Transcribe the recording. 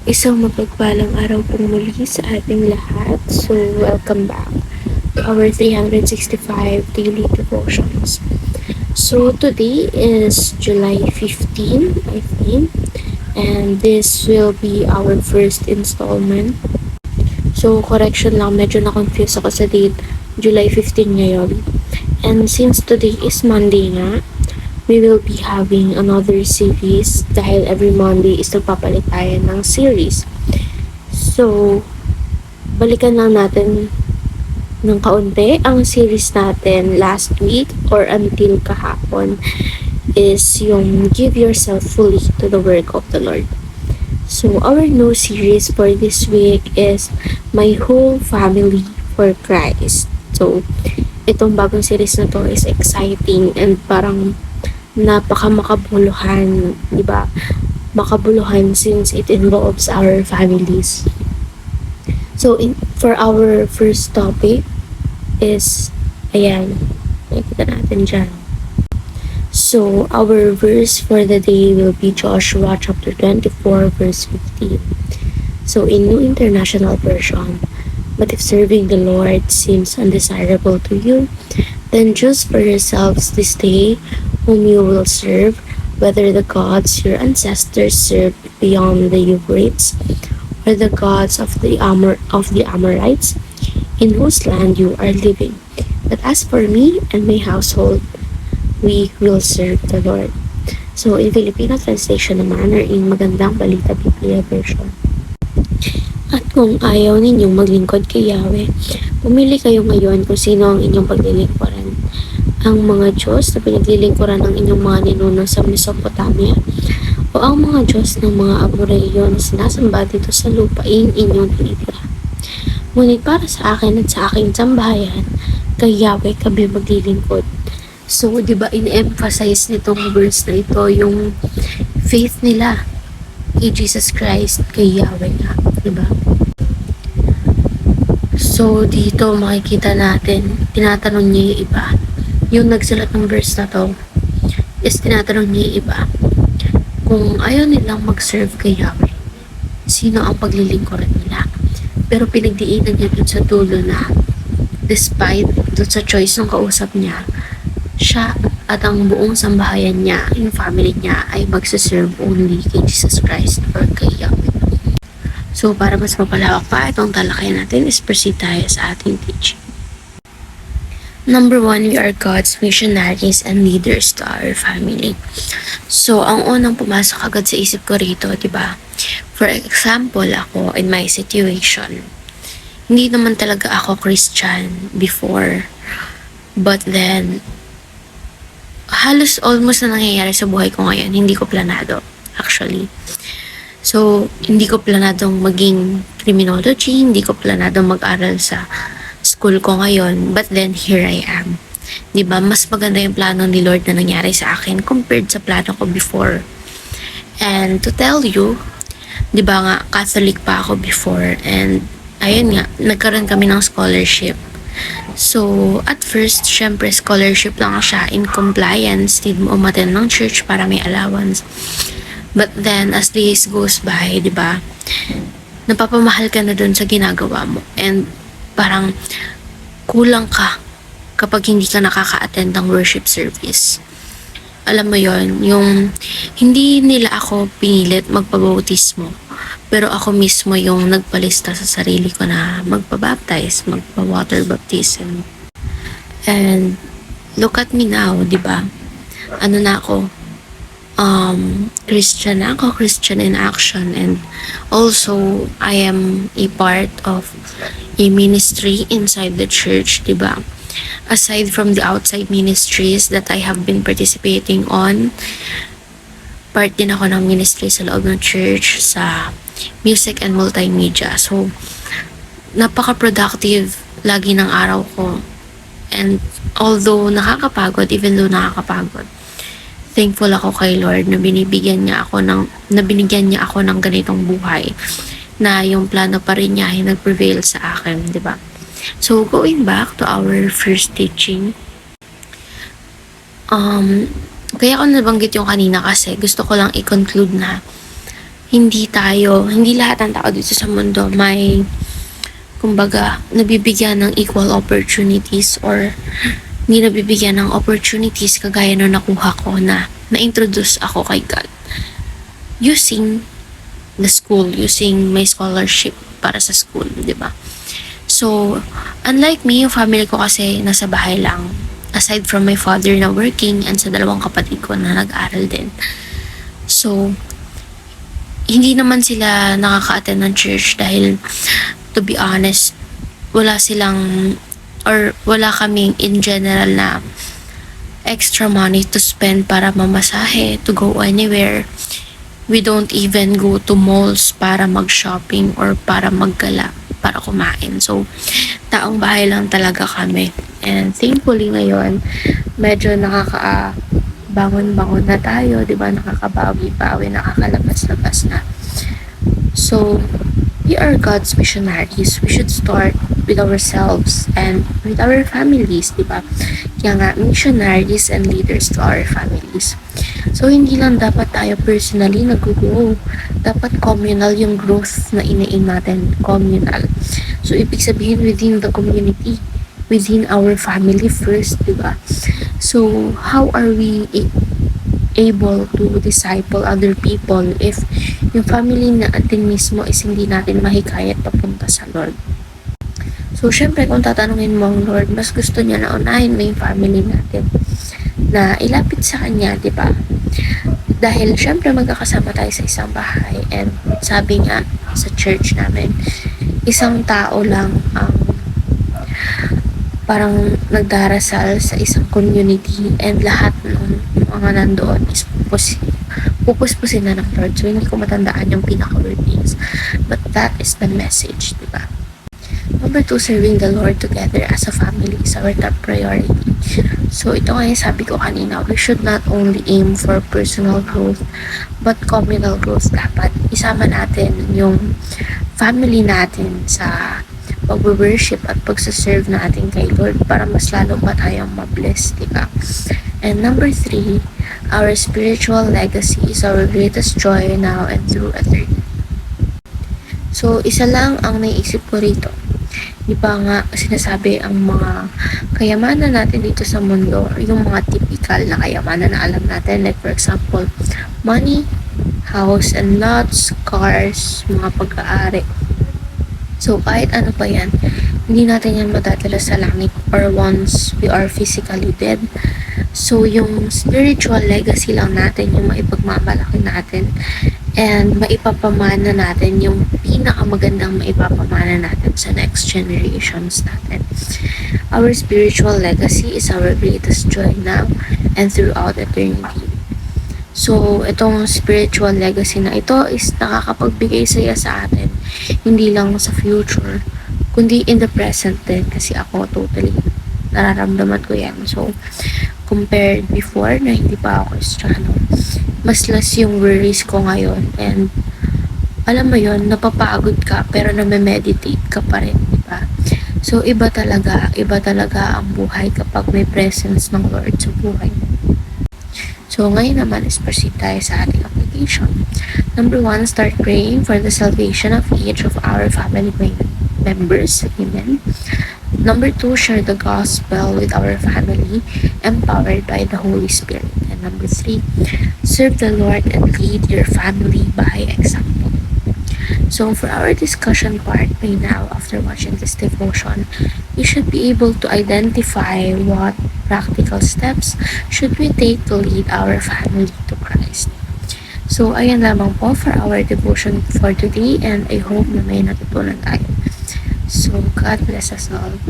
Isang mapagpalang araw pong muli sa ating lahat. So, welcome back to our 365 daily devotions. So, today is July 15, I think, and this will be our first installment. So, correction lang, medyo na-confuse ako sa date, July 15 ngayon. And since today is Monday nga, we will be having another series dahil every Monday is nagpapalit tayo ng series. So, balikan lang natin ng kaunti. Ang series natin last week or until kahapon is yung Give Yourself Fully to the Work of the Lord. So, our new series for this week is My Whole Family for Christ. So, itong bagong series na to is exciting and parang napaka-makabuluhan, di ba? Makabuluhan since it involves our families. So, for our first topic is, ayan, nakikita natin dyan. So, our verse for the day will be Joshua chapter 24, verse 15. So, in New International Version, but if serving the Lord seems undesirable to you, then choose for yourselves this day whom you will serve, whether the gods your ancestors served beyond the Euphrates, or the gods of the Amorites, in whose land you are living. But as for me and my household, we will serve the Lord. So, in Filipino translation naman, or in Magandang Balita Biblia version. At kung ayaw ninyong maglingkod kay Yahweh, pumili kayo ngayon kung sino ang inyong paglilingkuran. Ang mga Diyos na pinaglilingkuran ng inyong mga ninuno sa Mesopotamia, o ang mga Diyos ng mga Amoreo na sinasamba dito sa lupaing inyong tinitira. Ngunit para sa akin at sa aking sambahayan, kay Yahweh kami maglilingkod. So, di ba, in-emphasize nitong verse na ito yung faith nila kay Jesus Christ, kay Yahweh nga, di ba? So, dito makikita natin, tinatanong niya yung iba. Yung nagsulat ng verse na to is tinatanong niya yung iba. Kung ayaw nilang mag-serve kay Yahweh, sino ang paglilingkuran nila? Pero pinagdiinan niya dun sa dulo na despite dun sa choice ng kausap niya, siya at ang buong sambahayan niya, yung family niya, ay magsaserve only kay Jesus Christ or kay Yahweh. So, para mas mapalawak pa itong talakayan natin, is proceed tayo sa ating teaching. Number 1, we are God's missionaries and leaders to our family. So, ang unang pumasok agad sa isip ko rito, di ba? For example, ako, in my situation, hindi naman talaga ako Christian before. But then, halos almost na nangyayari sa buhay ko ngayon, hindi ko planado, actually. So, hindi ko planadong maging criminology, hindi ko planadong mag-aral sa school ko ngayon, but then here I am. Diba? Mas maganda yung plano ni Lord na nangyari sa akin compared sa plano ko before. And to tell you, diba nga, Catholic pa ako before, and ayun nga, nagkaroon kami ng scholarship. So, at first, syempre, scholarship lang siya in compliance, need mo umattend ng church para may allowance. But then, as days goes by, diba, napapamahal ka na dun sa ginagawa mo. And parang kulang ka kapag hindi ka nakaka-attend ng worship service. Alam mo yon, yung hindi nila ako pinilit magpabautismo, pero ako mismo yung nagpalista sa sarili ko na magpabaptize, magpa-water baptism. And look at me now, di ba? Ano na ako? Christian na ako, Christian in action, and also I am a part of a ministry inside the church, diba? Aside from the outside ministries that I have been participating on, part din ako ng ministry sa loob ng church, sa music and multimedia. So, napaka-productive lagi ng araw ko. And although nakakapagod, even though nakakapagod, thankful ako kay Lord na binigyan niya ako ng ganitong buhay, na yung plano pa rin niya ay nag-prevail sa akin, di ba? So, going back to our first teaching, kaya ako nabanggit yung kanina kasi gusto ko lang i-conclude na hindi lahat ng tao dito sa mundo may, kumbaga, nabibigyan ng equal opportunities or hindi nabibigyan ng opportunities kagaya nung nakuha ko na na-introduce ako kay God using the school, using my scholarship para sa school, di ba? So, unlike me, yung family ko kasi nasa bahay lang. Aside from my father na working and sa dalawang kapatid ko na nag-aral din. So, hindi naman sila nakaka-attend ng church dahil, to be honest, wala silang or wala kaming in general na extra money to spend para mamasahe, to go anywhere. We don't even go to malls para mag-shopping or para maggala, para kumain. So, taong bahay lang talaga kami. And thankfully ngayon, medyo bangon-bangon na tayo, di ba? Nakakabawi-bawi, nakakalabas-labas na. So, we are God's missionaries. We should start with ourselves and with our families, di ba? Kaya nga, missionaries and leaders to our families. So, hindi lang dapat tayo personally nag-grow. Dapat communal yung growth na ina-aim natin. Communal. So, ibig sabihin within the community, within our family first, di ba? So, how are we able to disciple other people if yung family natin mismo is hindi natin mahikayat papunta sa Lord? So, syempre, kung tatanungin mo ang Lord, mas gusto niya na unahin mo yung family natin na ilapit sa Kanya, di ba? Dahil, syempre, magkakasama tayo sa isang bahay and sabi nga sa church namin, isang tao lang ang parang nagdarasal sa isang community and lahat ng mga nandoon is pupuspusin na ng Lord. So, hindi ko matandaan yung pinaka-word names. But that is the message, di ba? Number 2, serving the Lord together as a family is our top priority. So, ito nga yung sabi ko kanina, we should not only aim for personal growth, but communal growth dapat. Isama natin yung family natin sa pag-worship at pag-serve natin kay Lord para mas lalo pa tayong mabless, diba? And number 3, our spiritual legacy is our greatest joy now and through eternity. So, isa lang ang naisip ko rito. Di ba nga sinasabi ang mga kayamanan natin dito sa mundo, yung mga typical na kayamanan na alam natin, like for example, money, house and lots, cars, mga pag-aari. So, kahit ano pa yan, hindi natin yan madadala sa langit or once we are physically dead. So, yung spiritual legacy lang natin, yung maipagmamalaki natin, and maipapamana natin yung pinakamagandang maipapamana natin sa next generations natin. Our spiritual legacy is our greatest joy now and throughout eternity. So, itong spiritual legacy na ito is nakakapagbigay saya sa atin. Hindi lang sa future, kundi in the present din. Kasi ako totally nararamdaman ko yan. So, compared before na hindi pa ako Kristiyano, mas less yung worries ko ngayon. And, alam mo yon, napapagod ka pero name-meditate ka pa rin, di ba? So, iba talaga ang buhay kapag may presence ng Lord sa buhay mo. So, ngayon naman is proceed tayo sa ating application. Number 1, start praying for the salvation of each of our family members. Amen. Number 2, share the gospel with our family, empowered by the Holy Spirit. And number 3, serve the Lord and lead your family by example. So for our discussion part by now, after watching this devotion, we should be able to identify what practical steps should we take to lead our family to Christ. So ayan lamang po for our devotion for today, and I hope na may natutunan tayo. So God bless us all.